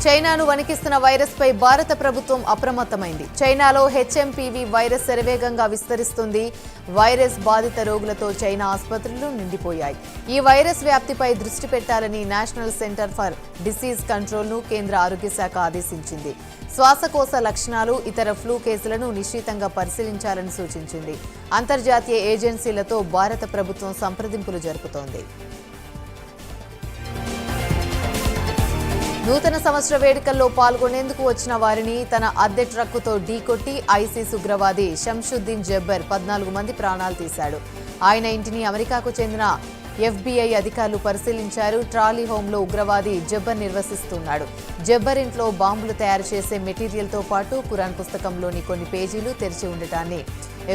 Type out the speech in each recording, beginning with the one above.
చైనాను వణికిస్తున్న వైరస్పై భారత ప్రభుత్వం అప్రమత్తమైంది. చైనాలో హెచ్ఎంపీవీ వైరస్ శరవేగంగా విస్తరిస్తుంది. వైరస్ బాధిత రోగులతో చైనా ఆసుపత్రులు నిండిపోయాయి. ఈ వైరస్ వ్యాప్తిపై దృష్టి పెట్టాలని నేషనల్ సెంటర్ ఫర్ డిసీజ్ కంట్రోల్ను కేంద్ర ఆరోగ్య శాఖ ఆదేశించింది. శ్వాసకోశ లక్షణాలు, ఇతర ఫ్లూ కేసులను నిశితంగా పరిశీలించాలని సూచించింది. అంతర్జాతీయ ఏజెన్సీలతో భారత ప్రభుత్వం సంప్రదింపులు జరుపుతోంది. నూతన సంవత్సర వేడుకల్లో పాల్గొనేందుకు వచ్చిన వారిని తన అద్దె ట్రక్కుతో ఢీకొట్టి ఐసిస్ ఉగ్రవాది షంషుద్దీన్ జబ్బర్ 14 మంది ప్రాణాలు తీశాడు. ఆయన ఇంటిని అమెరికాకు చెందిన FBI అధికారులు పరిశీలించారు. ట్రాలీ హోంలో ఉగ్రవాది జబ్బర్ నిర్వసిస్తున్నాడు. జబ్బర్ ఇంట్లో బాంబులు తయారు చేసే మెటీరియల్తో పాటు ఖురాన్ పుస్తకంలోని కొన్ని పేజీలు తెరిచి ఉండటాన్ని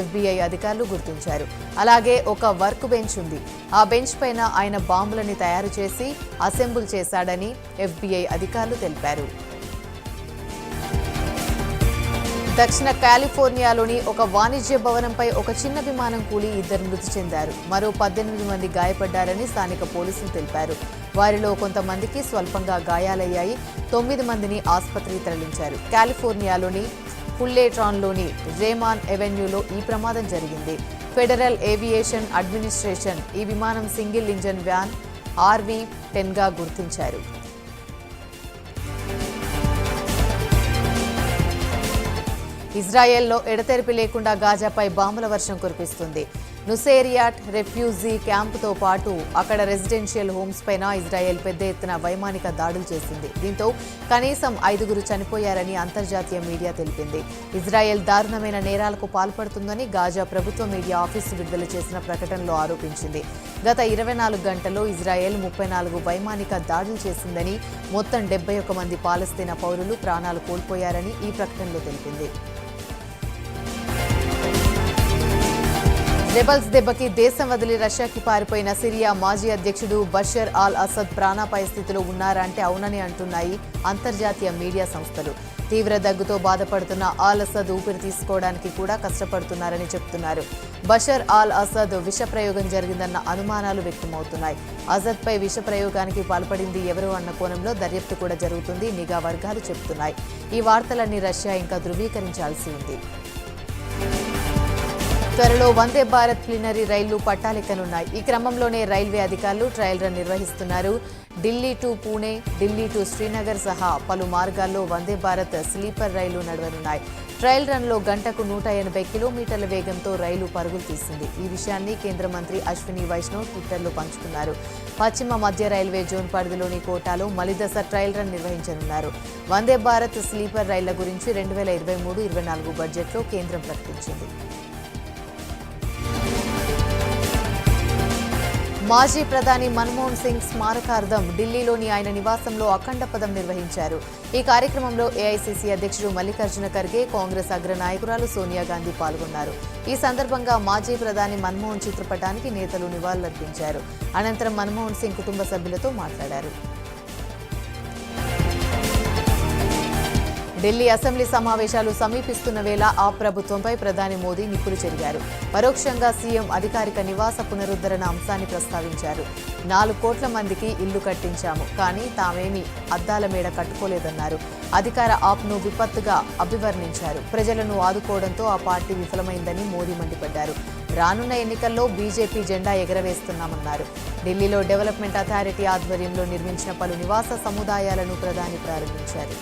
FBI అధికారులు గుర్తించారు. అలాగే ఒక వర్క్ బెంచ్ ఉంది. ఆ బెంచ్ పైన ఆయన బాంబులని తయారు చేసి అసెంబుల్ చేశాడని FBI అధికారులు తెలిపారు. దక్షిణ కాలిఫోర్నియాలోని ఒక వాణిజ్య భవనంపై ఒక చిన్న విమానం కూలి 2 మృతి చెందారు. మరో 18 మంది గాయపడ్డారని స్థానిక పోలీసులు తెలిపారు. వారిలో కొంతమందికి స్వల్పంగా గాయాలయ్యాయి. 9 మందిని ఆసుపత్రికి తరలించారు. కాలిఫోర్నియాలోని ఫుల్లేట్రాన్లోని రేమాన్ ఎవెన్యూలో ఈ ప్రమాదం జరిగింది. ఫెడరల్ ఏవియేషన్ అడ్మినిస్ట్రేషన్ ఈ విమానం సింగిల్ ఇంజన్ వ్యాన్ RV-10గా గుర్తించారు. ఇజ్రాయెల్లో ఎడతెరిపి లేకుండా గాజాపై బాంబుల వర్షం కురిపిస్తుంది. నుసేరియాట్ రెఫ్యూజీ క్యాంపుతో పాటు అక్కడ రెసిడెన్షియల్ హోమ్స్ పైన ఇజ్రాయెల్ పెద్ద ఎత్తున వైమానిక దాడులు చేసింది. దీంతో కనీసం 5 చనిపోయారని అంతర్జాతీయ మీడియా తెలిపింది. ఇజ్రాయెల్ దారుణమైన నేరాలకు పాల్పడుతుందని గాజా ప్రభుత్వ మీడియా ఆఫీసు విడుదల చేసిన ప్రకటనలో ఆరోపించింది. గత 24 గంటల్లో ఇజ్రాయెల్ 34 వైమానిక దాడులు చేసిందని, మొత్తం 71 మంది పాలస్తీనా పౌరులు ప్రాణాలు కోల్పోయారని ఈ ప్రకటనలో తెలిపింది. రెబల్స్ దెబ్బకి దేశం వదిలి రష్యాకి పారిపోయిన సిరియా మాజీ అధ్యక్షుడు బషర్ అల్ అసద్ ప్రాణాపాయ స్థితిలో ఉన్నారంటే అవునని అంటున్నాయి అంతర్జాతీయ మీడియా సంస్థలు. తీవ్ర దగ్గుతో బాధపడుతున్న అల్ అసద్ ఊపిరి తీసుకోవడానికి కూడా కష్టపడుతున్నారని చెబుతున్నారు. బషర్ అల్ అసద్ విషప్రయోగం జరిగిందన్న అనుమానాలు వ్యక్తమవుతున్నాయి. అసద్పై విషప్రయోగానికి పాల్పడింది ఎవరు అన్న కోణంలో దర్యాప్తు కూడా జరుగుతుంది నిఘా వర్గాలు చెబుతున్నాయి. ఈ వార్తలన్నీ రష్యా ఇంకా ధృవీకరించాల్సి ఉంది. త్వరలో వందే భారత్ ప్లీనరీ రైళ్లు పట్టాలెక్కనున్నాయి. ఈ క్రమంలోనే రైల్వే అధికారులు ట్రయల్ రన్ నిర్వహిస్తున్నారు. ఢిల్లీ టు పూణే, ఢిల్లీ టు శ్రీనగర్ సహా పలు మార్గాల్లో వందే భారత్ స్లీపర్ రైళ్లు నడవనున్నాయి. ట్రయల్ రన్లో గంటకు 180 కిలోమీటర్ల వేగంతో రైలు పరుగులు తీసింది. ఈ విషయాన్ని కేంద్ర మంత్రి అశ్విని వైష్ణవ్ ట్విట్టర్లో పంచుకున్నారు. పశ్చిమ మధ్య రైల్వే జోన్ పరిధిలోని కోటాలో మలిదశ ట్రయల్ రన్ నిర్వహించనున్నారు. వందే భారత్ స్లీపర్ రైళ్ల గురించి 2023-24 బడ్జెట్లో కేంద్రం ప్రకటించింది. మాజీ ప్రధాని మన్మోహన్ సింగ్ స్మారకార్థం ఢిల్లీలోని ఆయన నివాసంలో అఖండ పదం నిర్వహించారు. ఈ కార్యక్రమంలో ఏఐసీసీ అధ్యక్షుడు మల్లికార్జున ఖర్గే, కాంగ్రెస్ అగ్రనాయకురాలు సోనియా గాంధీ పాల్గొన్నారు. ఈ సందర్భంగా మాజీ ప్రధాని మన్మోహన్ చిత్రపటానికి నేతలు నివాళులర్పించారు. అనంతరం మన్మోహన్ సింగ్ కుటుంబ సభ్యులతో మాట్లాడారు. ఢిల్లీ అసెంబ్లీ సమావేశాలు సమీపిస్తున్న వేళ ఆ ప్రభుత్వంపై ప్రధాని మోదీ నిప్పులు చెరిగారు. పరోక్షంగా సీఎం అధికారిక నివాస పునరుద్ధరణ అంశాన్ని ప్రస్తావించారు. 4 కోట్ల మందికి ఇల్లు కట్టించాము, కానీ తామేమీ అద్దాల మేడ కట్టుకోలేదన్నారు. అధికార ఆప్ను విపత్తుగా అభివర్ణించారు. ప్రజలను ఆదుకోవడంతో ఆ పార్టీ విఫలమైందని మోదీ మండిపడ్డారు. రానున్న ఎన్నికల్లో బీజేపీ జెండా ఎగరవేస్తున్నామన్నారు. ఢిల్లీలో డెవలప్మెంట్ అథారిటీ ఆధ్వర్యంలో నిర్మించిన పలు నివాస సముదాయాలను ప్రధాని ప్రారంభించారు.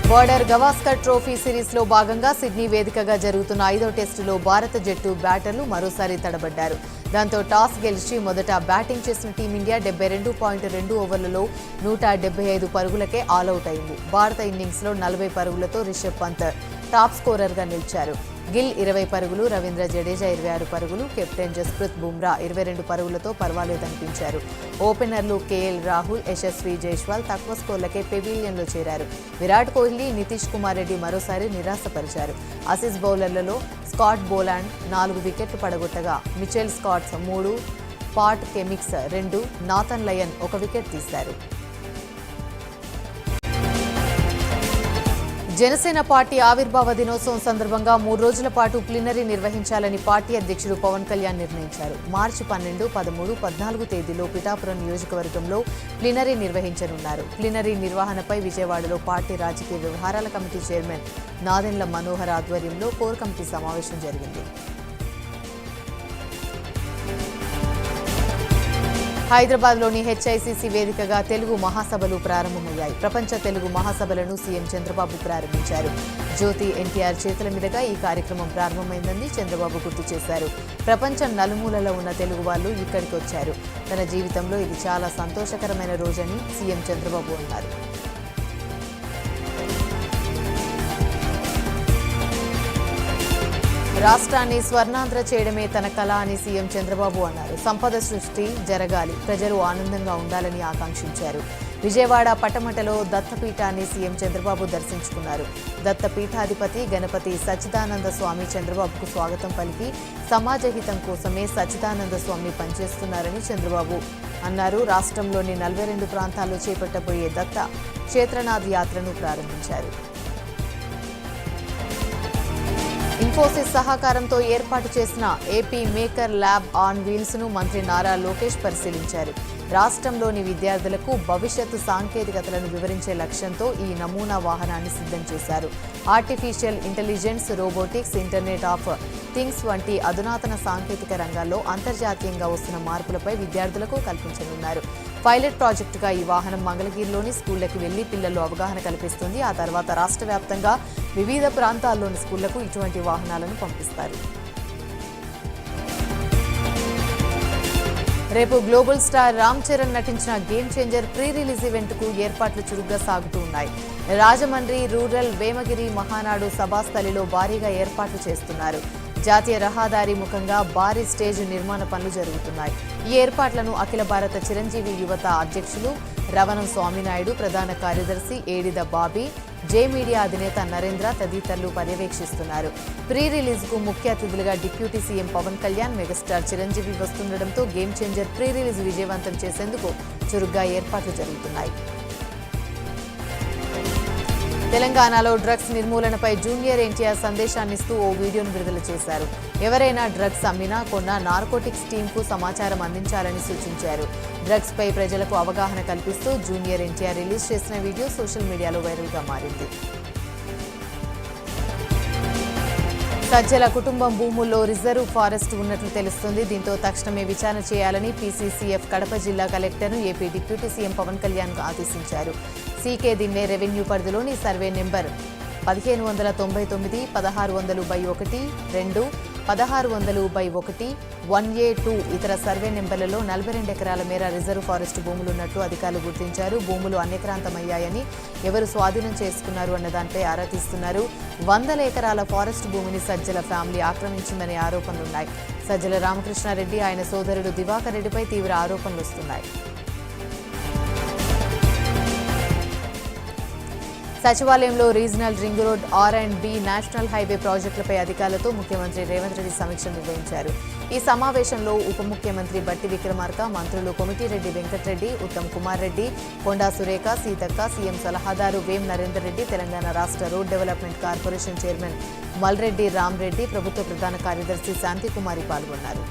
బార్డర్ గవాస్కర్ ట్రోఫీ సిరీస్లో భాగంగా సిడ్నీ వేదికగా జరుగుతున్న 5వ టెస్టులో భారత జట్టు బ్యాటర్లు మరోసారి తడబడ్డారు. దాంతో టాస్ గెలిచి మొదట బ్యాటింగ్ చేసిన టీమిండియా 72.2 ఓవర్లలో 175 పరుగులకే ఆలౌట్ అయింది. భారత ఇన్నింగ్స్లో 40 పరుగులతో రిషబ్ పంత్ టాప్ స్కోరర్గా నిలిచారు. గిల్ 20 పరుగులు, రవీంద్ర జడేజా 26 పరుగులు, కెప్టెన్ జస్ప్రీత్ బుమ్రా 22 పరుగులతో పర్వాలేదనిపించారు. ఓపెనర్లు కేఎల్ రాహుల్, యశస్వి జైస్వాల్ తక్కువ స్కోర్లకే పెవిలియన్లో చేరారు. విరాట్ కోహ్లీ, నితీష్ కుమార్ రెడ్డి మరోసారి నిరాశపరిచారు. ఆసీస్ బౌలర్లలో స్కాట్ బోలాండ్ 4 వికెట్లు పడగొట్టగా మిచెల్ స్కాట్స్ 3, Pat Cummins 2, Nathan Lyon 1 wicket తీశారు. జనసేన పార్టీ ఆవిర్భావ దినోత్సవం సందర్భంగా 3 రోజుల పాటు ప్లీనరీ నిర్వహించాలని పార్టీ అధ్యక్షుడు పవన్ కళ్యాణ్ నిర్ణయించారు. మార్చి 12, 13, 14 తేదీల్లో పిఠాపురం నియోజకవర్గంలో ప్లీనరీ నిర్వహించనున్నారు. ప్లీనరీ నిర్వహణపై విజయవాడలో పార్టీ రాజకీయ వ్యవహారాల కమిటీ చైర్మన్ నాదెండ్ల మనోహర్ ఆధ్వర్యంలో కోర్ కమిటీ సమావేశం జరిగింది. హైదరాబాద్లోని హెచ్ఐసిసి వేదికగా తెలుగు మహాసభలు ప్రారంభమయ్యాయి. ప్రపంచ తెలుగు మహాసభలను సీఎం చంద్రబాబు ప్రారంభించారు. జ్యోతి ఎన్టీఆర్ చేతుల మీదుగా ఈ కార్యక్రమం ప్రారంభమైందని చంద్రబాబు గుర్తు చేశారు. ప్రపంచం నలుమూలలో ఉన్న తెలుగు వాళ్ళు ఇక్కడికి వచ్చారు. తన జీవితంలో ఇది చాలా సంతోషకరమైన రోజని సీఎం చంద్రబాబు అన్నారు. రాష్ట్రాన్ని స్వర్ణాంధ్ర చేయడమే తన కళ అని సీఎం చంద్రబాబు అన్నారు. సంపద సృష్టి జరగాలి, ప్రజలు ఆనందంగా ఉండాలని ఆకాంక్షించారు. విజయవాడ పటమటలో దత్తపీఠాన్ని సీఎం చంద్రబాబు దర్శించుకున్నారు. దత్తపీఠాధిపతి గణపతి సచ్చిదానంద స్వామి చంద్రబాబుకు స్వాగతం పలికి సమాజహితం కోసమే సచ్చిదానంద స్వామి పనిచేస్తున్నారని చంద్రబాబు అన్నారు. రాష్ట్రంలోని 42 ప్రాంతాల్లో చేపట్టబోయే దత్త క్షేత్రనాథ్ యాత్రను ప్రారంభించారు. ఇన్ఫోసిస్ సహకారంతో ఏర్పాటు చేసిన AP maker lab on wheels ను మంత్రి నారా లోకేష్ పరిశీలించారు. రాష్ట్రంలోని విద్యార్థులకు భవిష్యత్తు సాంకేతికతలను వివరించే లక్ష్యంతో ఈ నమూనా వాహనాన్ని సిద్ధం చేశారు. Artificial intelligence, robotics, internet of things వంటి అధునాతన సాంకేతిక రంగాల్లో అంతర్జాతీయంగా వస్తున్న మార్పులపై విద్యార్థులకు కల్పించనున్నారు. పైలట్ ప్రాజెక్టుగా ఈ వాహనం మంగళగిరిలోని స్కూళ్లకు వెళ్లి పిల్లల్లో అవగాహన కల్పిస్తుంది. ఆ తర్వాత రాష్ట్ర వ్యాప్తంగా వివిధ ప్రాంతాల్లోని స్కూళ్లకు ఇటువంటి వాహనాలను పంపిస్తారు. రేపు గ్లోబల్ స్టార్ రామ్ చరణ్ నటించిన గేమ్ చేంజర్ ప్రీ రిలీజ్ ఈవెంట్కు ఏర్పాట్లు చురుగ్గా సాగుతూ ఉన్నాయి. రాజమండ్రి రూరల్ వేమగిరి మహానాడు సభాస్థలిలో భారీగా ఏర్పాట్లు చేస్తున్నారు. జాతీయ రహదారి ముఖంగా భారీ స్టేజ్ నిర్మాణ పనులు జరుగుతున్నాయి. ఈ ఏర్పాట్లను అఖిల భారత చిరంజీవి యువత అధ్యక్షులు రవణం స్వామినాయుడు, ప్రధాన కార్యదర్శి ఏడిద బాబీ, జే మీడియా అధినేత నరేంద్ర తదితరులు పర్యవేక్షిస్తున్నారు. ప్రీ రిలీజ్ కు ముఖ్య అతిథులుగా deputy CM Pawan Kalyan, megastar Chiranjeevi వస్తుండటంతో గేమ్ చేంజర్ ప్రీ రిలీజ్ విజయవంతం చేసేందుకు చురుగ్గా ఏర్పాట్లు జరుగుతున్నాయి. తెలంగాణలో డ్రగ్స్ నిర్మూలనపై జూనియర్ ఎన్టీఆర్ సందేశాన్నిస్తూ ఓ వీడియోను విడుదల చేశారు. ఎవరైనా డ్రగ్స్ అమ్మినా కొన్నా నార్కోటిక్స్ టీంకు సమాచారం అందించాలని సూచించారు. డ్రగ్స్ పై ప్రజలకు అవగాహన కల్పిస్తూ జూనియర్ ఎన్టీఆర్ రిలీజ్ చేసిన వీడియో సోషల్ మీడియాలో వైరల్గా మారింది. సజ్జల కుటుంబం భూముల్లో రిజర్వ్ ఫారెస్ట్ ఉన్నట్లు తెలుస్తుంది. దీంతో తక్షణమే విచారణ చేయాలని పీసీసీఎఫ్ కడప జిల్లా కలెక్టర్ను AP deputy CM Pawan Kalyan ఆదేశించారు. సీకే దిన్నే రెవెన్యూ పరిధిలోని సర్వే నెంబర్ 1599, 1600/1, 2, 1600/1, 1A2 ఇతర సర్వే నెంబర్లలో 42 ఎకరాల మేర రిజర్వ్ ఫారెస్ట్ భూములున్నట్లు అధికారులు గుర్తించారు. భూములు అన్యక్రాంతమయ్యాయని, ఎవరు స్వాధీనం చేసుకున్నారు అన్న దానిపై ఆరా తీస్తున్నారు. 100 ఎకరాల ఫారెస్ట్ భూమిని సజ్జల ఫ్యామిలీ ఆక్రమించిందనే ఆరోపణలున్నాయి. సజ్జల రామకృష్ణారెడ్డి, ఆయన సోదరుడు దివాకర్ రెడ్డిపై తీవ్ర ఆరోపణలు వస్తున్నాయి. సచివాలయంలో regional ring road, R&B, national highway ప్రాజెక్టులపై అధికారులతో ముఖ్యమంత్రి రేవంత్ రెడ్డి సమీక్ష నిర్వహించారు. ఈ సమావేశంలో ఉప ముఖ్యమంత్రి బట్టి విక్రమార్క, మంత్రులు కోమటిరెడ్డి వెంకటరెడ్డి, ఉత్తమ్ కుమార్ రెడ్డి, కొండా సురేఖ, సీతక్క, సీఎం సలహాదారు వేం నరేందర్ రెడ్డి, తెలంగాణ రాష్ట్ర road development corporation chairman Malreddy Ram Reddy, ప్రభుత్వ ప్రధాన కార్యదర్శి శాంతికుమారి పాల్గొన్నారు.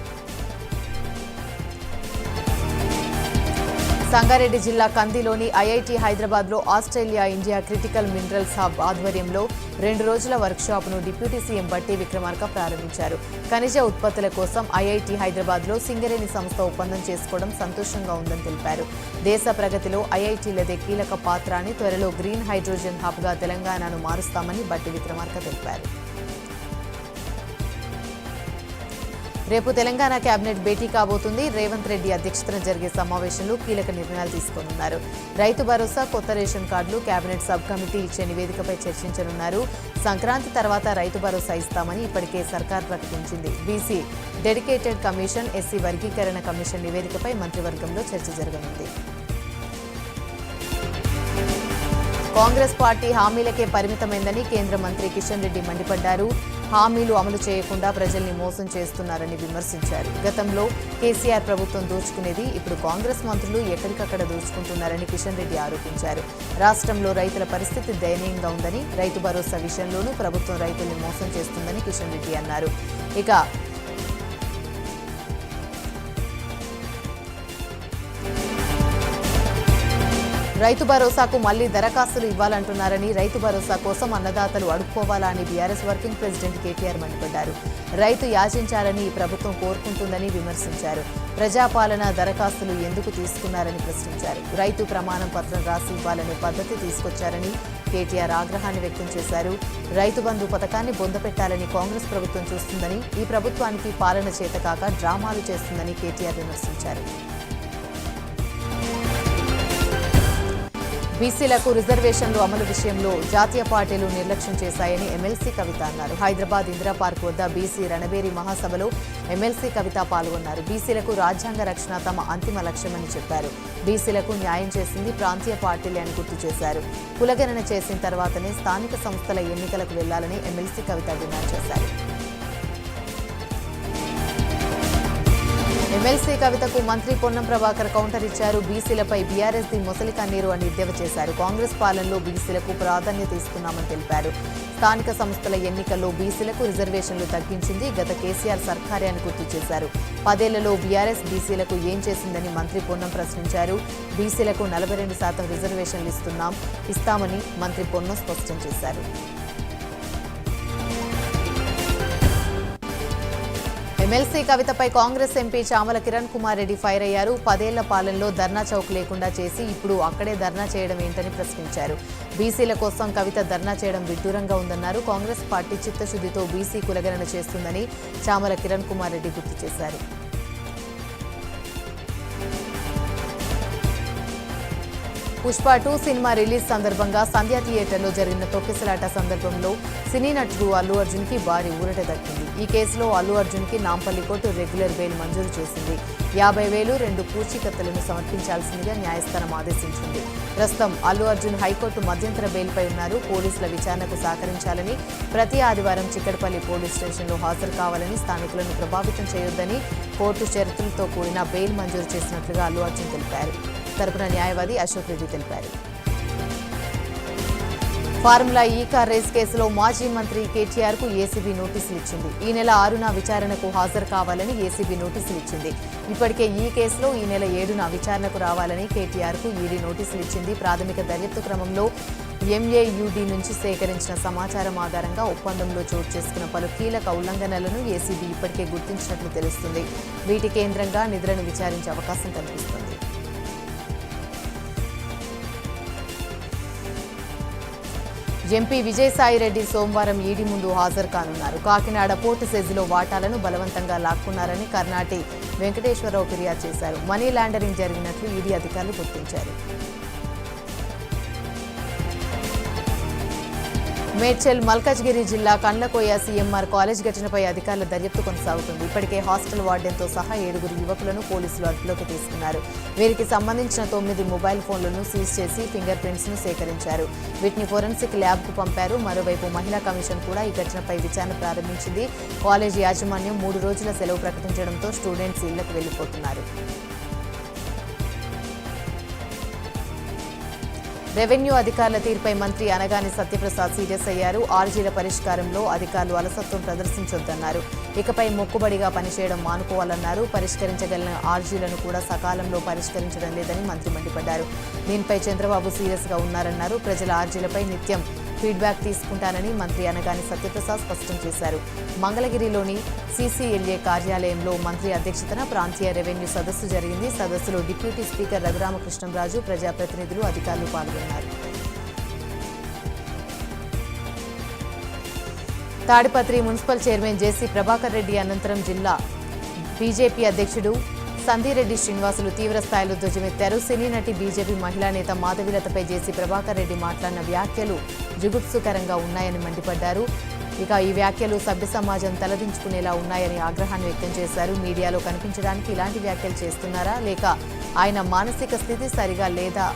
సంగారెడ్డి జిల్లా కందిలోని ఐఐటీ హైదరాబాద్లో Australia India critical minerals hub ఆధ్వర్యంలో 2 రోజుల వర్క్షాప్ను డిప్యూటీ సీఎం బట్టి విక్రమార్క ప్రారంభించారు. ఖనిజ ఉత్పత్తుల కోసం ఐఐటీ హైదరాబాద్లో సింగరేణి సంస్థ ఒప్పందం చేసుకోవడం సంతోషంగా ఉందని తెలిపారు. దేశ ప్రగతిలో ఐఐటీలదే కీలక పాత్ర అని, త్వరలో గ్రీన్ హైడ్రోజన్ హబ్గా తెలంగాణను మారుస్తామని బట్టి విక్రమార్క తెలిపారు. రేపు తెలంగాణ కేబినెట్ భేటీ కాబోతుంది. రేవంత్ రెడ్డి అధ్యక్షతన జరిగే సమావేశంలో కీలక నిర్ణయాలు తీసుకోనున్నారు. రైతు భరోసా, కొత్త రేషన్ కార్డులు, కేబినెట్ సబ్ కమిటీ ఇచ్చే నివేదికపై చర్చించనున్నారు. సంక్రాంతి తర్వాత రైతు భరోసా ఇస్తామని ఇప్పటికే సర్కార్ ప్రకటించింది. బీసీ డెడికేటెడ్ కమిషన్, ఎస్సీ వర్గీకరణ కమిషన్ నివేదికపై మంత్రివర్గంలో చర్చ జరగనుంది. కాంగ్రెస్ పార్టీ హామీలకే పరిమితమైందని కేంద్ర మంత్రి కిషన్ రెడ్డి మండిపడ్డారు. హామీలు అమలు చేయకుండా ప్రజల్ని మోసం చేస్తున్నారని విమర్శించారు. గతంలో కేసీఆర్ ప్రభుత్వం దోచుకునేది ఇప్పుడు కాంగ్రెస్ మంత్రులు ఎక్కడికక్కడ దోచుకుంటున్నారని కిషన్ రెడ్డి ఆరోపించారు. రాష్ట్రంలో రైతుల పరిస్థితి దయనీయంగా ఉందని, రైతు భరోసా విషయంలోనూ ప్రభుత్వం రైతుల్ని మోసం చేస్తుందని కిషన్ రెడ్డి అన్నారు. ఇక రైతు భరోసాకు మళ్లీ దరఖాస్తులు ఇవ్వాలంటున్నారని, రైతు భరోసా కోసం అన్నదాతలు అడుక్కోవాలా అని బీఆర్ఎస్ వర్కింగ్ ప్రెసిడెంట్ కేటీఆర్ మండిపడ్డారు. రైతు యాచించాలని ఈ ప్రభుత్వం కోరుకుంటుందని విమర్శించారు. ప్రజాపాలన దరఖాస్తులు ఎందుకు తీసుకున్నారని ప్రశ్నించారు. రైతు ప్రమాణం పత్రం రాసి ఇవ్వాలనే పద్ధతి తీసుకొచ్చారని కేటీఆర్ ఆగ్రహాన్ని వ్యక్తం చేశారు. రైతు బంధు పథకాన్ని బొందపెట్టాలని కాంగ్రెస్ ప్రభుత్వం చూస్తుందని, ఈ ప్రభుత్వానికి పాలన చేతకాక డ్రామాలు చేస్తుందని కేటీఆర్ విమర్శించారు. బీసీలకు రిజర్వేషన్లు అమలు విషయంలో జాతీయ పార్టీలు నిర్లక్ష్యం చేశాయని ఎమ్మెల్సీ కవిత అన్నారు. హైదరాబాద్ ఇందిరా పార్క్ వద్ద బీసీ రణబేరి మహాసభలో ఎమ్మెల్సీ కవిత పాల్గొన్నారు. బీసీలకు రాజ్యాంగ రక్షణ తమ అంతిమ లక్ష్యమని చెప్పారు. బీసీలకు న్యాయం చేసింది ప్రాంతీయ పార్టీలే అని గుర్తు చేశారు. కులగణన చేసిన తర్వాతనే స్థానిక సంస్థల ఎన్నికలకు వెళ్లాలని ఎమ్మెల్సీ కవిత డిమాండ్ చేశారు. ఎమ్మెల్సీ కవితకు మంత్రి పొన్నం ప్రభాకర్ కౌంటర్ ఇచ్చారు. బీసీలపై బీఆర్ఎస్ది మొసలి కన్నీరు అని ఎద్దేవా చేశారు. కాంగ్రెస్ పాలనలో బీసీలకు ప్రాధాన్యత ఇస్తున్నామని తెలిపారు. స్థానిక సంస్థల ఎన్నికల్లో బీసీలకు రిజర్వేషన్లు తగ్గించింది గత కేసీఆర్ సర్కారే అని గుర్తు చేశారు. 10 ఏళ్లలో బీఆర్ఎస్ బీసీలకు ఏం చేసిందని మంత్రి పొన్నం ప్రశ్నించారు. బీసీలకు 42% రిజర్వేషన్లు ఇస్తామని మంత్రి పొన్నం స్పష్టం చేశారు. ఎమ్మెల్సీ కవితపై కాంగ్రెస్ ఎంపీ చామల కిరణ్ కుమార్ రెడ్డి ఫైర్ అయ్యారు. 10 ఏళ్ల పాలనలో ధర్నా చౌక్ లేకుండా చేసి ఇప్పుడు అక్కడే ధర్నా చేయడం ఏంటని ప్రశ్నించారు. బీసీల కోసం కవిత ధర్నా చేయడం విడ్డూరంగా ఉందన్నారు. కాంగ్రెస్ పార్టీ చిత్తశుద్ధితో బీసీ కులగణన చేస్తుందని చామల కిరణ్ కుమార్ రెడ్డి గుర్తు చేశారు. పుష్ప 2 సినిమా రిలీజ్ సందర్భంగా సంధ్యా థియేటర్లో జరిగిన తొక్కిసలాట సందర్భంలో సినీ నటుడు అల్లు అర్జున్కి భారీ ఊరట దక్కింది. ఈ కేసులో అల్లు అర్జున్కి నాంపల్లి కోర్టు రెగ్యులర్ బెయిల్ మంజూరు చేసింది. 50,000 2 పూచీకత్తులను సమర్పించాల్సిందిగా న్యాయస్థానం ఆదేశించింది. ప్రస్తుతం అల్లు అర్జున్ హైకోర్టు మధ్యంతర బెయిల్పై ఉన్నారు. పోలీసుల విచారణకు సహకరించాలని, ప్రతి ఆదివారం చిక్కడపల్లి పోలీస్ స్టేషన్లో హాజరు కావాలని, స్థానికులను ప్రభావితం చేయొద్దని కోర్టు షరతులతో కూడిన బెయిల్ మంజూరు చేసినట్లుగా అల్లు అర్జున్ తెలిపారు. తరపున న్యాయవాది అశోక్ రెడ్డి తెలిపారు. ఫార్ములా ఈ కార్ రేస్ కేసులో మాజీ మంత్రి కేటీఆర్కు ఏసీబీ నోటీసులు ఇచ్చింది. ఈ నెల 6న విచారణకు హాజరు కావాలని ఏసీబీ నోటీసులు ఇచ్చింది. ఇప్పటికే ఈ కేసులో ఈ నెల 7న విచారణకు రావాలని కేటీఆర్కు ఈడీ నోటీసులు ఇచ్చింది. ప్రాథమిక దర్యాప్తు క్రమంలో ఎంఏయుడి నుంచి సేకరించిన సమాచారం ఆధారంగా ఒప్పందంలో చోటు చేసుకున్న పలు కీలక ఉల్లంఘనలను ఏసీబీ ఇప్పటికే గుర్తించినట్లు తెలుస్తుంది. వీటి కేంద్రంగా నిధులను విచారించే అవకాశం కనిపిస్తుంది. ఎంపీ విజయసాయిరెడ్డి సోమవారం ఈడీ ముందు హాజరు కానున్నారు. కాకినాడ పోర్టు సెజ్లో వాటాలను బలవంతంగా లాక్కున్నారని కర్ణాటి వెంకటేశ్వరరావు ఫిర్యాదు చేశారు. మనీ లాండరింగ్ జరిగినట్లు ఈడీ అధికారులు గుర్తించారు. మేడ్చల్ మల్కజ్గిరి జిల్లా కండ్లకోయ సీఎంఆర్ కాలేజ్ ఘటనపై అధికారుల దర్యాప్తు కొనసాగుతుంది. ఇప్పటికే హాస్టల్ వార్డెన్తో సహా 7 యువకులను పోలీసులు అదుపులోకి తీసుకున్నారు. వీరికి సంబంధించిన 9 మొబైల్ ఫోన్లను సీజ్ చేసి ఫింగర్ ప్రింట్స్ను సేకరించారు. వీటిని ఫోరెన్సిక్ ల్యాబ్కు పంపారు. మరోవైపు మహిళా కమిషన్ కూడా ఈ ఘటనపై విచారణ ప్రారంభించింది. కాలేజీ యాజమాన్యం 3 రోజుల సెలవు ప్రకటించడంతో స్టూడెంట్స్ ఇళ్లకు వెళ్లిపోతున్నారు. రెవెన్యూ అధికారుల తీరుపై మంత్రి అనగాని సత్యప్రసాద్ సీరియస్ అయ్యారు. ఆర్జీల పరిష్కారంలో అధికారులు అలసత్వం ప్రదర్శించొద్దన్నారు. ఇకపై మొక్కుబడిగా పనిచేయడం మానుకోవాలన్నారు. పరిష్కరించగలిగిన ఆర్జీలను కూడా సకాలంలో పరిష్కరించడం లేదని మంత్రి మండిపడ్డారు. దీనిపై చంద్రబాబు సీరియస్గా ఉన్నారన్నారు. ప్రజల ఆర్జీలపై నిత్యం ఫీడ్బ్యాక్ తీసుకుంటానని మంత్రి అనగాని సత్యప్రసాద్ స్పష్టం చేశారు. మంగళగిరిలోని సీసీఎల్ఏ కార్యాలయంలో మంత్రి అధ్యక్షతన ప్రాంతీయ రెవెన్యూ సదస్సు జరిగింది. సదస్సులో డిప్యూటీ స్పీకర్ రఘురామకృష్ణంరాజు, ప్రజాప్రతినిధులు, అధికారులు పాల్గొన్నారు. తాడిపత్రి మున్సిపల్ చైర్మన్ జేసీ ప్రభాకర్ రెడ్డి అనంతరం జిల్లా బీజేపీ అధ్యక్షుడు సంధిరెడ్డి శ్రీనివాసులు తీవ్ర స్థాయిలో ధ్వజమెత్తారు. సినీ నటి బీజేపీ మహిళా నేత మాధవిలతపై జేసీ ప్రభాకర్ రెడ్డి మాట్లాడిన వ్యాఖ్యలు జుగుప్సుకరంగా ఉన్నాయని మండిపడ్డారు. ఇక ఈ వ్యాఖ్యలు సభ్య సమాజం తలదించుకునేలా ఉన్నాయని ఆగ్రహాన్ని వ్యక్తం చేశారు. మీడియాలో కనిపించడానికి ఇలాంటి వ్యాఖ్యలు చేస్తున్నారా, లేక ఆయన మానసిక స్థితి సరిగా లేదా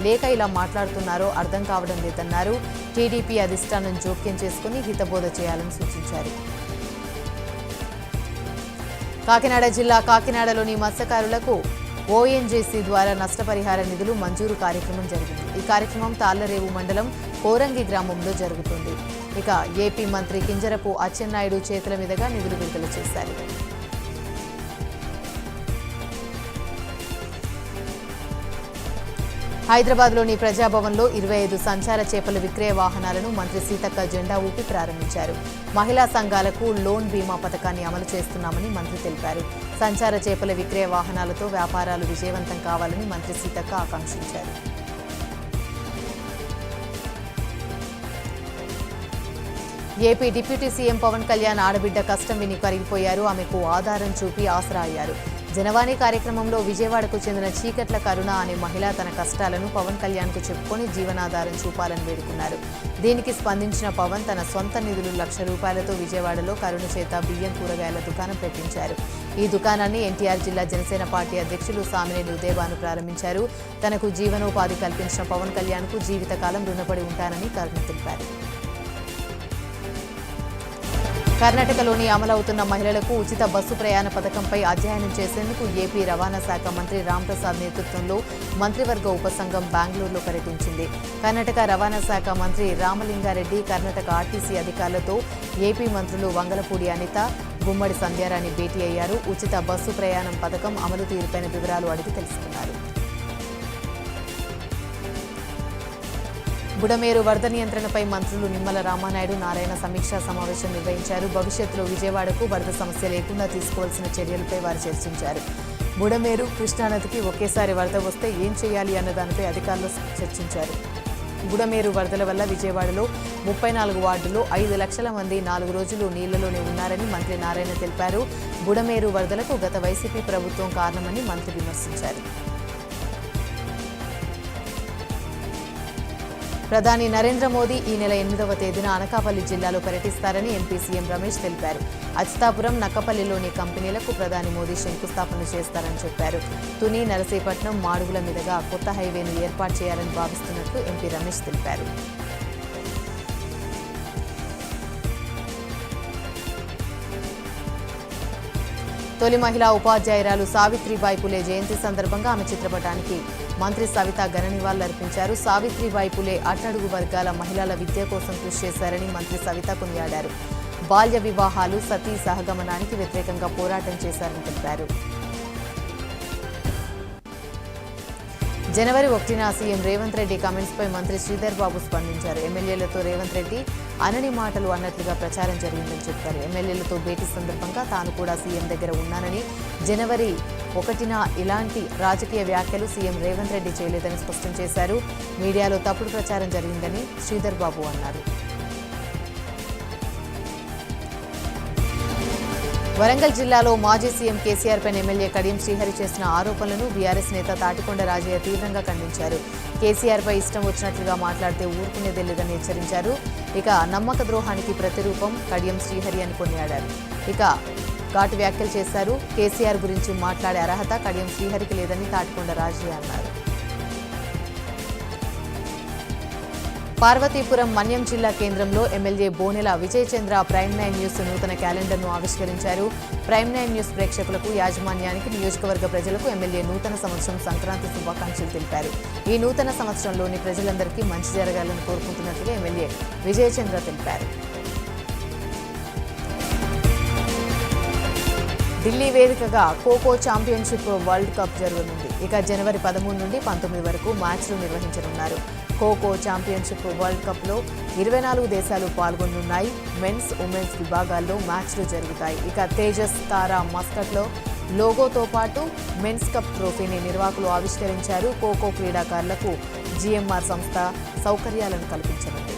లేక ఇలా మాట్లాడుతున్నారో అర్థం కావడం లేదన్నారు. టీడీపీ అధిష్టానం జోక్యం చేసుకుని హితబోధ చేయాలని సూచించారు. కాకినాడ జిల్లా కాకినాడలోని మత్స్యకారులకు ఓఎన్జీసీ ద్వారా నష్టపరిహార నిధులు మంజూరు కార్యక్రమం జరిగింది. ఈ కార్యక్రమం తాళ్లరేవు మండలం కోరంగి గ్రామంలో జరుగుతుంది. ఇక ఏపీ మంత్రి కింజరపు అచ్చెన్నాయుడు చేతుల మీదుగా నిధులు విడుదల చేశారు. హైదరాబాద్లోని ప్రజాభవన్లో 25 సంచార చేపల విక్రయ వాహనాలను మంత్రి సీతక్క జెండా ఊపి ప్రారంభించారు. మహిళా సంఘాలకు లోన్ బీమా పథకాన్ని అమలు చేస్తున్నామని మంత్రి తెలిపారు. సంచార చేపల విక్రయ వాహనాలతో వ్యాపారాలు విజయవంతం కావాలని మంత్రి సీతక్క ఆకాంక్షించారు. AP deputy CM Pawan Kalyan ఆడబిడ్డ కష్టం విని కరిగిపోయారు. ఆమెకు ఆధారం చూపి ఆసరా అయ్యారు. జనవాణి కార్యక్రమంలో విజయవాడకు చెందిన చీకట్ల కరుణ అనే మహిళ తన కష్టాలను పవన్ కళ్యాణ్కు చెప్పుకొని జీవనాధారం చూపాలని వేడుకున్నారు. దీనికి స్పందించిన పవన్ తన సొంత నిధులు ₹1,00,000 విజయవాడలో కరుణ చేత బియ్యం కూరగాయల దుకాణం పెట్టించారు. ఈ దుకాణాన్ని ఎన్టీఆర్ జిల్లా జనసేన పార్టీ అధ్యక్షులు సామినేని ఉదయభాను ప్రారంభించారు. తనకు జీవనోపాధి కల్పించిన పవన్ కళ్యాణ్కు జీవితకాలం రుణపడి ఉంటానని కరుణ తెలిపారు. కర్ణాటకలోని అమలవుతున్న మహిళలకు ఉచిత బస్సు ప్రయాణ పథకంపై అధ్యయనం చేసేందుకు ఏపీ రవాణా శాఖ మంత్రి రాంప్రసాద్ నేతృత్వంలో మంత్రివర్గ ఉపసంఘం బెంగళూరులో పర్యటించింది. కర్ణాటక రవాణా శాఖ మంత్రి రామలింగారెడ్డి కర్ణాటక ఆర్టీసీ అధికారులతో ఏపీ మంత్రులు వంగలపూడి అనిత, గుమ్మడి సంధ్యారాణి భేటీ అయ్యారు. ఉచిత బస్సు ప్రయాణం పథకం అమలు తీరుపైన వివరాలు అడిగి తెలుసుకున్నారు. బుడమేరు వరద నియంత్రణపై మంత్రులు నిమ్మల రామానాయుడు, నారాయణ సమీక్షా సమావేశం నిర్వహించారు. భవిష్యత్తులో విజయవాడకు వరద సమస్య లేకుండా తీసుకోవాల్సిన చర్యలపై వారు చర్చించారు. బుడమేరు, కృష్ణానదికి ఒకేసారి వరద వస్తే ఏం చేయాలి అన్న దానిపై అధికారులు చర్చించారు. బుడమేరు వరదల వల్ల విజయవాడలో 34 వార్డుల్లో 5 లక్షల మంది 4 రోజులు నీళ్లలోనే ఉన్నారని మంత్రి నారాయణ తెలిపారు. బుడమేరు వరదలకు గత వైసీపీ ప్రభుత్వం కారణమని మంత్రి విమర్శించారు. ప్రధాని నరేంద్ర మోదీ ఈ నెల 8వ తేదీన అనకాపల్లి జిల్లాలో పర్యటిస్తారని ఎంపీ సీఎం రమేష్ తెలిపారు. అచ్యుతాపురం, నక్కపల్లిలోని కంపెనీలకు ప్రధాని మోదీ శంకుస్థాపన చేస్తారని చెప్పారు. తుని, నరసీపట్నం, మాడుగుల మీదుగా కొత్త హైవేను ఏర్పాటు చేయాలని భావిస్తున్నట్లు ఎంపీ రమేష్ తెలిపారు. తొలి మహిళా ఉపాధ్యాయురాలు సావిత్రిబాయి పులే జయంతి సందర్భంగా ఆమె చిత్రపటానికి మంత్రి సవిత ఘన నివాళులర్పించారు. సావిత్రిబాయి పులే అట్టడుగు వర్గాల మహిళల విద్య కోసం కృషి చేశారని మంత్రి సవిత కొనియాడారు. బాల్య వివాహాలు, సతీ సహగమనానికి వ్యతిరేకంగా పోరాటం చేశారని తెలిపారు. జనవరి 1న సీఎం రేవంత్ రెడ్డి కామెంట్స్పై మంత్రి శ్రీధర్ బాబు స్పందించారు. ఎమ్మెల్యేలతో రేవంత్ రెడ్డి అనని మాటలు అన్నట్లుగా ప్రచారం జరిగిందని చెప్పారు. ఎమ్మెల్యేలతో భేటీ సందర్భంగా తాను కూడా సీఎం దగ్గర ఉన్నానని, జనవరి 1న ఇలాంటి రాజకీయ వ్యాఖ్యలు సీఎం రేవంత్ రెడ్డి చేయలేదని స్పష్టం చేశారు. మీడియాలో తప్పుడు ప్రచారం జరిగిందని శ్రీధర్ బాబు అన్నారు. వరంగల్ జిల్లాలో మాజీ సీఎం కేసీఆర్ పైన ఎమ్మెల్యే కడియం శ్రీహరి చేసిన ఆరోపణలను బీఆర్ఎస్ నేత తాటికొండ రాజయ్య తీవ్రంగా ఖండించారు. కేసీఆర్ పై ఇష్టం వచ్చినట్లుగా మాట్లాడితే ఊరుకునేదే లేదని హెచ్చరించారు. ఇక నమ్మక ద్రోహానికి ప్రతిరూపం కడియం శ్రీహరి అని కొనియాడారు. ఇక ఘాటు వ్యాఖ్యలు చేశారు. కేసీఆర్ గురించి మాట్లాడే అర్హత కడియం శ్రీహరికి లేదని తాటికొండ రాజయ్య అన్నారు. పార్వతీపురం మన్యం జిల్లా కేంద్రంలో ఎమ్మెల్యే బోనెల విజయ్ చంద్ర ప్రైమ్ 9 న్యూస్ నూతన క్యాలెండర్ను ఆవిష్కరించారు. ప్రైమ్ 9 న్యూస్ ప్రేక్షకులకు, యాజమాన్యానికి, నియోజకవర్గ ప్రజలకు ఎమ్మెల్యే నూతన సంవత్సరం సంక్రాంతి శుభాకాంక్షలు తెలిపారు. ఈ నూతన సంవత్సరంలోని ప్రజలందరికీ మంచి జరగాలని కోరుకుంటున్నట్లుగా ఎమ్మెల్యే విజయ్ చంద్ర తెలిపారు. ఢిల్లీ వేదికగా ఖోఖో ఛాంపియన్షిప్ వరల్డ్ కప్ జరగనుంది. ఇక జనవరి 13 నుండి 19 వరకు మ్యాచ్లు నిర్వహించనున్నారు. ఖోఖో ఛాంపియన్షిప్ వరల్డ్ కప్లో 24 దేశాలు పాల్గొనున్నాయి. మెన్స్, ఉమెన్స్ విభాగాల్లో మ్యాచ్లు జరుగుతాయి. ఇక తేజస్ తారా మస్కట్లో లోగోతో పాటు మెన్స్ కప్ ట్రోఫీని నిర్వాహకులు ఆవిష్కరించారు. ఖోఖో క్రీడాకారులకు జీఎంఆర్ సంస్థ సౌకర్యాలను కల్పించనుంది.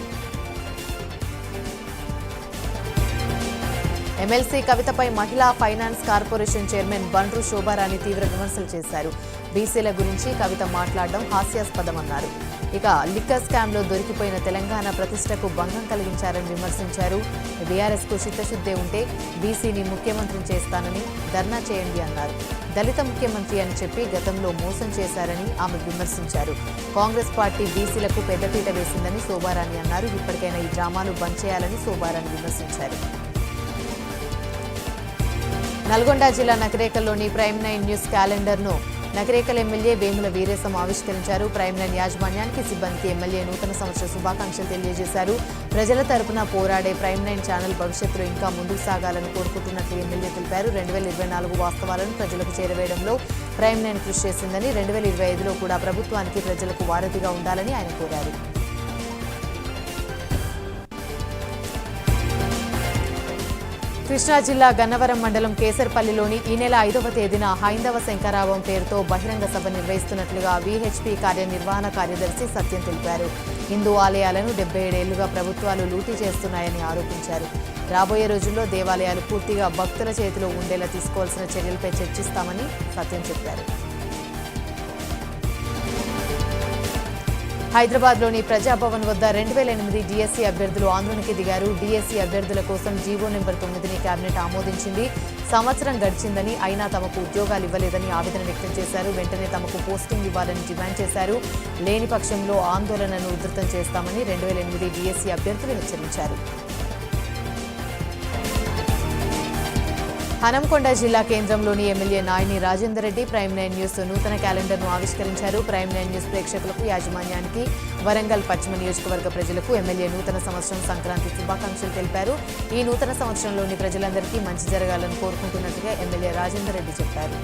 ఎమ్మెల్సీ కవితపై మహిళా finance corporation chairman Bandru Shobharani తీవ్ర విమర్శలు చేశారు. బీసీల గురించి కవిత మాట్లాడడం హాస్యాస్పదమన్నారు. ఇక లిక్కర్ స్కామ్లో దొరికిపోయిన తెలంగాణ ప్రతిష్టకు భంగం కలిగించారని విమర్శించారు. బీఆర్ఎస్కు చిత్తశుద్ధే ఉంటే బీసీని ముఖ్యమంత్రిని చేస్తానని ధర్నా చేయండి అన్నారు. దళిత ముఖ్యమంత్రి అని చెప్పి గతంలో మోసం చేశారని ఆమె విమర్శించారు. కాంగ్రెస్ పార్టీ బీసీలకు పెద్దపీట వేసిందని శోభారాణి అన్నారు. ఇప్పటికైనా ఈ డ్రామాలు బంద్ చేయాలని శోభారాణి విమర్శించారు. నల్గొండ జిల్లా నకిరేకల్లోని ప్రైమ్9 న్యూస్ క్యాలెండర్ను నకిరేకల్ ఎమ్మెల్యే వేముల వీరేశం ఆవిష్కరించారు. ప్రైమ్9 యాజమాన్యానికి సిబ్బందికి ఎమ్మెల్యే నూతన సంవత్సర శుభాకాంక్షలు తెలియజేశారు. ప్రజల తరపున పోరాడే ప్రైమ్9 ఛానల్ భవిష్యత్తులో ఇంకా ముందుకు సాగాలని కోరుకుంటున్నట్లు ఎమ్మెల్యే తెలిపారు. 2024 వాస్తవాలను ప్రజలకు చేరవేయడంలో ప్రైమ్9 కృషి చేసిందని, 2025లో కూడా ప్రభుత్వానికి ప్రజలకు వారధిగా ఉండాలని ఆయన కోరారు. కృష్ణా జిల్లా గన్నవరం మండలం కేసర్పల్లిలోని ఈ నెల 5వ తేదీన హైందవ శంకరావం పేరుతో బహిరంగ సభ నిర్వహిస్తున్నట్లుగా వీహెచ్పీ కార్యనిర్వహణ కార్యదర్శి సత్యం తెలిపారు. హిందూ ఆలయాలను 77 ఏళ్లుగా ప్రభుత్వాలు లూటీ చేస్తున్నాయని ఆరోపించారు. రాబోయే రోజుల్లో దేవాలయాలు పూర్తిగా భక్తుల చేతిలో ఉండేలా తీసుకోవాల్సిన చర్యలపై చర్చిస్తామని సత్యం చెప్పారు. హైదరాబాద్లోని ప్రజాభవన్ వద్ద 2008 డీఎస్సీ అభ్యర్థులు ఆందోళనకి దిగారు. డీఎస్సీ అభ్యర్థుల కోసం జీవో నెంబర్ 9ని కేబినెట్ ఆమోదించింది. సంవత్సరం గడిచిందని అయినా తమకు ఉద్యోగాలు ఇవ్వలేదని ఆవేదన వ్యక్తం చేశారు. వెంటనే తమకు పోస్టింగ్ ఇవ్వాలని డిమాండ్ చేశారు. లేని పక్షంలో ఆందోళనను ఉధృతం చేస్తామని 2008 డీఎస్సీ అభ్యర్థులు హెచ్చరించారు. హనంకొండ జిల్లా కేంద్రంలోని ఎమ్మెల్యే నాయని రాజేందర్ రెడ్డి ప్రైమ్9 న్యూస్ నూతన క్యాలెండర్ను ఆవిష్కరించారు. ప్రైమ్9 న్యూస్ ప్రేక్షకులకు, యాజమాన్యానికి, వరంగల్ పశ్చిమ నియోజకవర్గ ప్రజలకు ఎమ్మెల్యే నూతన సంవత్సరం సంక్రాంతి శుభాకాంక్షలు తెలిపారు. ఈ నూతన సంవత్సరంలోని ప్రజలందరికీ మంచి జరగాలని కోరుకుంటున్నట్టుగా ఎమ్మెల్యే రాజేందర్ రెడ్డి చెప్పారు.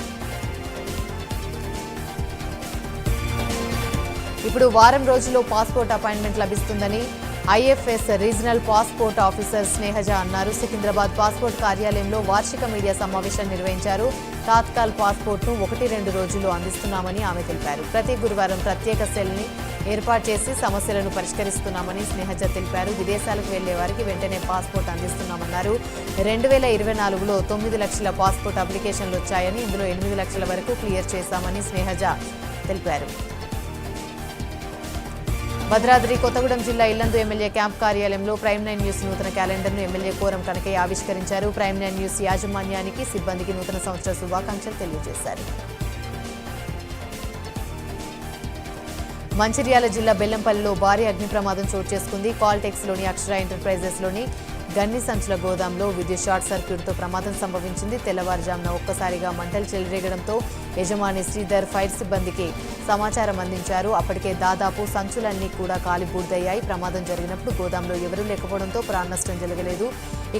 ఇప్పుడు వారం రోజుల్లో పాస్పోర్ట్ అపాయింట్మెంట్ లభిస్తుందని IFS regional passport officer Snehaja అన్నారు. సికింద్రాబాద్ పాస్పోర్ట్ కార్యాలయంలో వార్షిక మీడియా సమావేశం నిర్వహించారు. తాత్కాల్ పాస్పోర్ట్ను 1-2 రోజుల్లో అందిస్తున్నామని ఆమె తెలిపారు. ప్రతి గురువారం ప్రత్యేక సెల్ని ఏర్పాటు చేసి సమస్యలను పరిష్కరిస్తున్నామని స్నేహజ తెలిపారు. విదేశాలకు వెళ్లే వారికి వెంటనే పాస్పోర్ట్ అందిస్తున్నామన్నారు. 2024లో 9 లక్షల పాస్పోర్ట్ అప్లికేషన్లు వచ్చాయని, ఇందులో 8 లక్షల వరకు క్లియర్ చేశామని స్నేహజ తెలిపారు. భద్రాద్రి కొత్తగూడెం జిల్లా ఇల్లందు ఎమ్మెల్యే క్యాంప్ కార్యాలయంలో ప్రైమ్9 న్యూస్ నూతన క్యాలెండర్ను ఎమ్మెల్యే కోరం కనకయ్య ఆవిష్కరించారు. ప్రైమ్9 న్యూస్ యాజమాన్యానికి, సిబ్బందికి నూతన సంవత్సర శుభాకాంక్షలు తెలియజేశారు. మంచిర్యాల జిల్లా బెల్లంపల్లిలో భారీ అగ్ని ప్రమాదం చోటు చేసుకుంది. కాల్టెక్స్లోని అక్షర ఎంటర్ప్రైజెస్లోని గన్ని సంచుల గోదాంలో విద్యుత్ షార్ట్ సర్క్యూట్తో ప్రమాదం సంభవించింది. తెల్లవారుజామున ఒక్కసారిగా మంటలు చెలరేగడంతో యజమాని శ్రీధర్ ఫైర్ సిబ్బందికి సమాచారం అందించారు. అప్పటికే దాదాపు సంచులన్నీ కూడా కాలి బూడిదయ్యాయి. ప్రమాదం జరిగినప్పుడు గోదాంలో ఎవరూ లేకపోవడంతో ప్రాణ నష్టం జరగలేదు.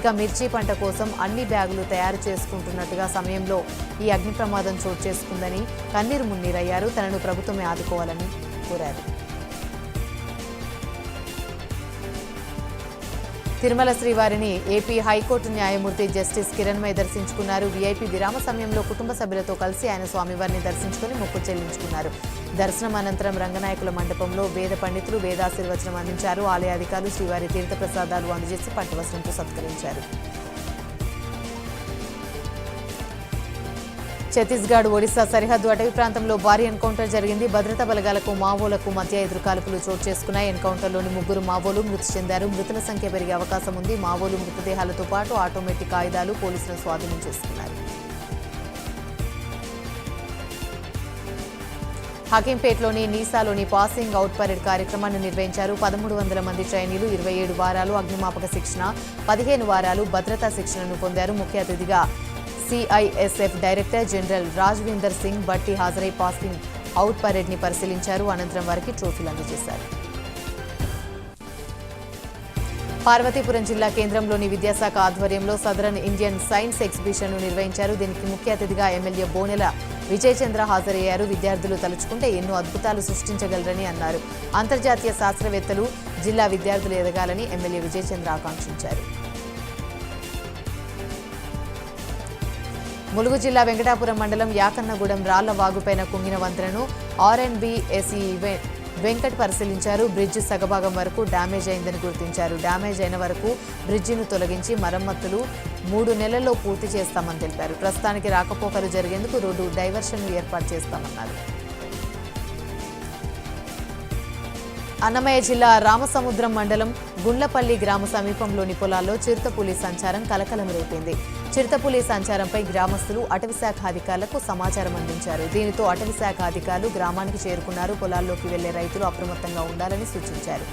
ఇక మిర్చి పంట కోసం అన్ని బ్యాగులు తయారు చేసుకుంటున్నట్టుగా సమయంలో ఈ అగ్ని ప్రమాదం చోటు చేసుకుందని కన్నీరు మున్నీరయ్యారు. తనను ప్రభుత్వమే ఆదుకోవాలని కోరారు. తిరుమల శ్రీవారిని ఏపీ హైకోర్టు న్యాయమూర్తి జస్టిస్ కిరణ్మయి దర్శించుకున్నారు. వీఐపీ విరామ సమయంలో కుటుంబ సభ్యులతో కలిసి ఆయన స్వామివారిని దర్శించుకుని మొక్కు చెల్లించుకున్నారు. దర్శనం అనంతరం రంగనాయకుల మండపంలో వేద పండితులు వేదాశీర్వచనం అందించారు. ఆలయ అధికారులు శ్రీవారి తీర్థప్రసాదాలు అందజేసి పట్టువస్త్రంతో సత్కరించారు. ఛత్తీస్గఢ్ ఒడిశా సరిహద్దు అటవీ ప్రాంతంలో భారీ ఎన్కౌంటర్ జరిగింది. భద్రతా బలగాలకు మావోలకు మధ్య ఎదురుకాల్పులు చోటు చేసుకున్నాయి. ఎన్కౌంటర్లోని 3 మావోలు మృతి చెందారు. మృతుల సంఖ్య పెరిగే అవకాశం ఉంది. మావోలు మృతదేహాలతో పాటు ఆటోమేటిక్ ఆయుధాలు పోలీసులను స్వాధీనం చేసుకున్నారు. హకీంపేట్లోని నీసాలోని పాసింగ్ అవుట్ పరేడ్ కార్యక్రమాన్ని నిర్వహించారు. 1300 మంది ట్రైనీలు 27 వారాలు అగ్నిమాపక శిక్షణ, 15 వారాలు భద్రతా శిక్షణను పొందారు. ముఖ్య అతిథిగా CISF director general Rajvinder Singh Bhatti హాజరై పాసింగ్ అవుట్ పరేడ్ ని పరిశీలించారు. అనంతరం వారికి ట్రోఫీలు అందజేశారు. పార్వతీపురం జిల్లా కేంద్రంలోని విద్యాశాఖ ఆధ్వర్యంలో సదరన్ ఇండియన్ సైన్స్ ఎగ్జిబిషన్ ను నిర్వహించారు. దీనికి ముఖ్య అతిథిగా ఎమ్మెల్యే బోనెల విజయచంద్ర హాజరయ్యారు. విద్యార్థులు తలుచుకుంటే ఎన్నో అద్భుతాలు సృష్టించగలరని అన్నారు. అంతర్జాతీయ శాస్త్రవేత్తలు, జిల్లా విద్యార్థులు ఎదగాలని ఎమ్మెల్యే విజయచంద్ర ఆకాంక్షించారు. ములుగు జిల్లా వెంకటాపురం మండలం యాకన్నగూడెం రాళ్ల వాగుపైన కుంగిన వంతెనను ఆర్ఎన్బిఎస్ఈ వెంకట్ పరిశీలించారు. బ్రిడ్జ్ సగభాగం వరకు డ్యామేజ్ అయిందని గుర్తించారు. డ్యామేజ్ అయిన వరకు బ్రిడ్జిను తొలగించి మరమ్మతులు 3 నెలల్లో పూర్తి చేస్తామని తెలిపారు. ప్రస్తుతానికి రాకపోకలు జరిగేందుకు రోడ్డు డైవర్షన్ను ఏర్పాటు చేస్తామన్నారు. అన్నమయ్య జిల్లా రామసముద్రం మండలం గుండ్లపల్లి గ్రామ సమీపంలోని పొలాల్లో చిరుతపులి సంచారం కలకలం రేపింది. చిరుతపులి సంచారంపై గ్రామస్తులు అటవీశాఖ అధికారులకు సమాచారం అందించారు. దీనితో అటవీశాఖ అధికారులు గ్రామానికి చేరుకున్నారు. పొలాల్లోకి వెళ్లే రైతులు అప్రమత్తంగా ఉండాలని సూచించారు.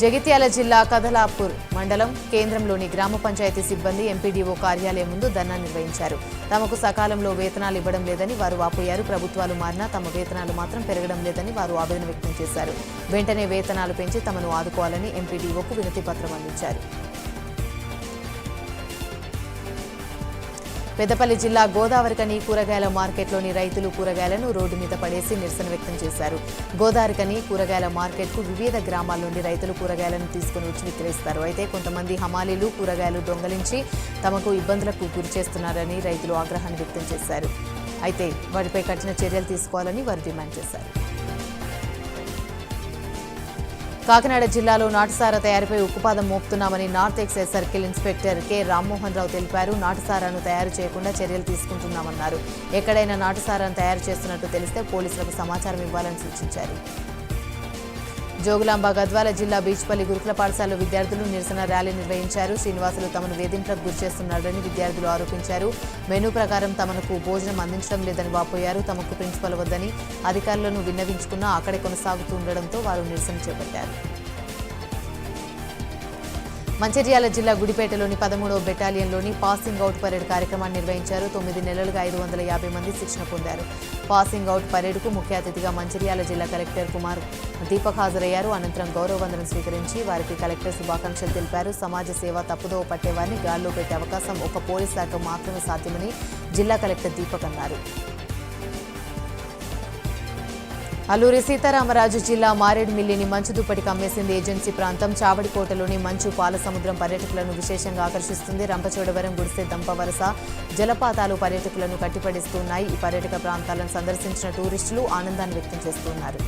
జగిత్యాల జిల్లా కదలాపూర్ మండలం కేంద్రంలోని గ్రామ పంచాయతీ సిబ్బంది ఎంపీడీఓ కార్యాలయం ముందు ధర్నా నిర్వహించారు. తమకు సకాలంలో వేతనాలు ఇవ్వడం లేదని వారు వాపోయారు. ప్రభుత్వాలు మారినా తమ వేతనాలు మాత్రం పెరగడం లేదని వారు ఆవేదన వ్యక్తం చేశారు. వెంటనే వేతనాలు పెంచి తమను ఆదుకోవాలని ఎంపీడీఓకు వినతి పత్రం అందించారు. పెద్దపల్లి జిల్లా గోదావరికని కూరగాయల మార్కెట్లోని రైతులు కూరగాయలను రోడ్డు మీద పడేసి నిరసన వ్యక్తం చేశారు. గోదావరికని కూరగాయల మార్కెట్కు వివిధ గ్రామాల నుండి రైతులు కూరగాయలను తీసుకుని వచ్చి విక్రయిస్తారు. అయితే కొంతమంది హమాలీలు కూరగాయలు దొంగలించి తమకు ఇబ్బందులకు గురిచేస్తున్నారని రైతులు ఆగ్రహాన్ని వ్యక్తం చేశారు. అయితే వాటిపై కఠిన చర్యలు తీసుకోవాలని వారు డిమాండ్ చేశారు. కాకినాడ జిల్లాలో నాటుసారా తయారీపై ఉక్కుపాదం మోపుతున్నామని north excise circle inspector K Rammohan Rao తెలిపారు. నాటుసారాను తయారు చేయకుండా చర్యలు తీసుకుంటున్నామన్నారు. ఎక్కడైనా నాటుసారాను తయారు చేస్తున్నట్టు తెలిస్తే పోలీసులకు సమాచారం ఇవ్వాలని సూచించారు. జోగులాంబ గద్వాల జిల్లా బీచ్పల్లి గురుకుల పాఠశాలలో విద్యార్థులు నిరసన ర్యాలీ నిర్వహించారు. శ్రీనివాసులు తమను వేధింపులకు గురిచేస్తున్నారని విద్యార్థులు ఆరోపించారు. మెనూ ప్రకారం తమకు భోజనం అందించడం లేదని వాపోయారు. తమకు ప్రిన్సిపల్ వద్దని అధికారులను విన్నవించుకున్నా అక్కడే కొనసాగుతూ ఉండడంతో వారు నిరసన చేపట్టారు. మంచిర్యాల జిల్లా గుడిపేటలోని 13వ బెటాలియన్లోని పాసింగ్ అవుట్ పరేడ్ కార్యక్రమాన్ని నిర్వహించారు. 9 నెలలుగా 550 మంది శిక్షణ పొందారు. పాసింగ్ అవుట్ పరేడ్కు ముఖ్య అతిథిగా మంచిర్యాల జిల్లా కలెక్టర్ కుమార్ దీపక్ హాజరయ్యారు. అనంతరం గౌరవ వందనం స్వీకరించి వారికి కలెక్టర్ శుభాకాంక్షలు తెలిపారు. సమాజ సేవ తప్పుదోవ పట్టేవారిని గాల్లో పెట్టే అవకాశం ఒక పోలీస్ శాఖ మాత్రమే సాధ్యమని జిల్లా కలెక్టర్ దీపక్ అన్నారు. అల్లూరి సీతారామరాజు జిల్లా మారేడుమిల్లిని మంచు దుప్పటికి అమ్మేసింది ఏజెన్సీ ప్రాంతం. చావడికోటలోని మంచు పాలసముద్రం పర్యాటకులను విశేషంగా ఆకర్షిస్తుంది. రంపచోడవరం, గుడిసె, దంపవరస జలపాతాలు పర్యాటకులను కట్టిపడిస్తున్నాయి. ఈ పర్యాటక ప్రాంతాలను సందర్శించిన టూరిస్టులు ఆనందాన్ని వ్యక్తం చేస్తున్నారు.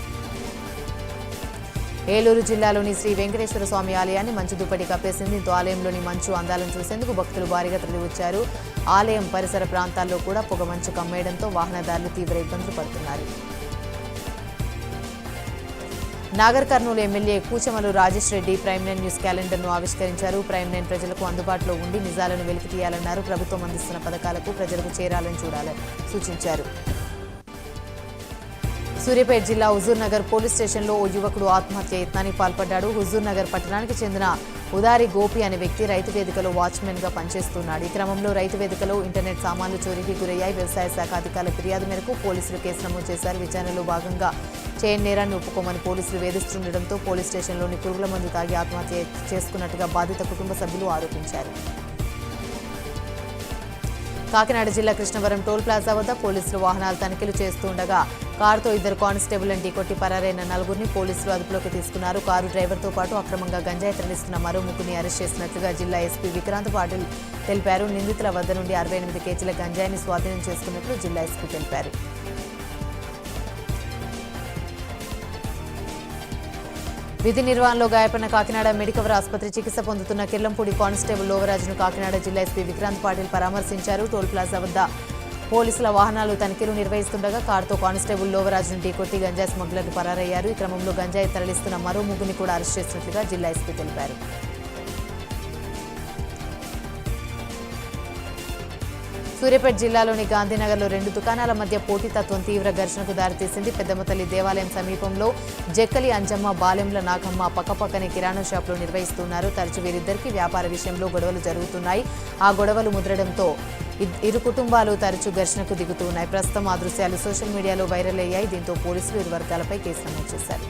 ఏలూరు జిల్లాలోని శ్రీ వెంకటేశ్వర స్వామి ఆలయాన్ని మంచు దుప్పటి కప్పేసింది. దీంతో ఆలయంలోని మంచు అందాలను చూసేందుకు భక్తులు భారీగా తరలివచ్చారు. ఆలయం పరిసర ప్రాంతాల్లో కూడా పొగ మంచు కమ్మేయడంతో వాహనదారులు తీవ్ర ఇబ్బందులు పడుతున్నారు. Nagar Kurnool MLA Kuchkulla Rajesh Reddy Prime 9 news క్యాలెండర్ను ఆవిష్కరించారు. ప్రైమ్ 9 ప్రజలకు అందుబాటులో ఉండి నిజాలను వెలికి తీయాలన్నారు. ప్రభుత్వం అందిస్తున్న పథకాలకు ప్రజలకు చేరాలని చూడాలని సూచించారు. సూర్యాపేట జిల్లా హుజూర్ నగర్ పోలీస్ స్టేషన్లో ఓ యువకుడు ఆత్మహత్య యత్నానికి పాల్పడ్డాడు. హుజూర్ నగర్ పట్టణానికి చెందిన ఉదారి గోపి అనే వ్యక్తి రైతు వేదికలో వాచ్మెన్గా పనిచేస్తున్నాడు. ఈ క్రమంలో రైతు వేదికలో ఇంటర్నెట్ సామాన్లు చోరీకి గురయ్యాయి. వ్యవసాయ శాఖ అధికారుల ఫిర్యాదు మేరకు పోలీసులు కేసు నమోదు చేశారు. విచారణలో భాగంగా చేయని నేరాన్ని ఒప్పుకోమని పోలీసులు వేధిస్తుండటంతో పోలీస్ స్టేషన్లోని పురుగుల మందు తాగి ఆత్మహత్య చేసుకున్నట్టుగా బాధిత కుటుంబ సభ్యులు ఆరోపించారు. కాకినాడ జిల్లా కృష్ణవరం టోల్ ప్లాజా వద్ద పోలీసులు వాహనాలు తనిఖీలు చేస్తుండగా కారుతో 2 కానిస్టేబుల్ని ఢీకొట్టి పరారైన 4గురిని పోలీసులు అదుపులోకి తీసుకున్నారు. కారు డ్రైవర్తో పాటు అక్రమంగా గంజాయి తరలిస్తున్న మరో 3గురిని అరెస్ట్ చేసినట్లుగా జిల్లా ఎస్పీ విక్రాంత్ పాటిల్ తెలిపారు. నిందితుల వద్ద నుండి 68 కేజీల గంజాయిని స్వాధీనం చేసుకున్నట్లు జిల్లా ఎస్పీ తెలిపారు. విధి నిర్వహణలో గాయపడిన కాకినాడ మెడికవర్ ఆసుపత్రి చికిత్స పొందుతున్న కిర్లంపూడి కానిస్టేబుల్ లోవరాజును కాకినాడ జిల్లా ఎస్పీ విక్రాంత్ పాటిల్ పరామర్శించారు. టోల్ ప్లాజా వద్ద పోలీసుల వాహనాలు తనిఖీలు నిర్వహిస్తుండగా కారుతో కానిస్టేబుల్ లోవరాజును ఢీకొట్టి గంజాయి స్మగ్లర్లు పరారయ్యారు. ఈ క్రమంలో గంజాయి తరలిస్తున్న మరో 3గురిని కూడా అరెస్ట్ చేసినట్లుగా జిల్లా ఎస్పీ తెలిపారు. సూర్యాపేట జిల్లాలోని గాంధీనగర్లో 2 దుకాణాల మధ్య పోటీతత్వం తీవ్ర ఘర్షణకు దారితీసింది. పెద్దమ్మతల్లి దేవాలయం సమీపంలో జక్కలి అంజమ్మ, బాలెంల నాగమ్మ పక్కపక్కనే కిరాణా షాపులు నిర్వహిస్తున్నారు. తరచు వీరిద్దరికీ వ్యాపార విషయంలో గొడవలు జరుగుతున్నాయి. ఆ గొడవలు ముదరడంతో ఇరు కుటుంబాలు తరచు ఘర్షణకు దిగుతున్నాయి. ప్రస్తుతం ఆ దృశ్యాలు సోషల్ మీడియాలో వైరల్ అయ్యాయి. దీంతో పోలీసులు ఇరు వర్గాలపై కేసు నమోదు చేశారు.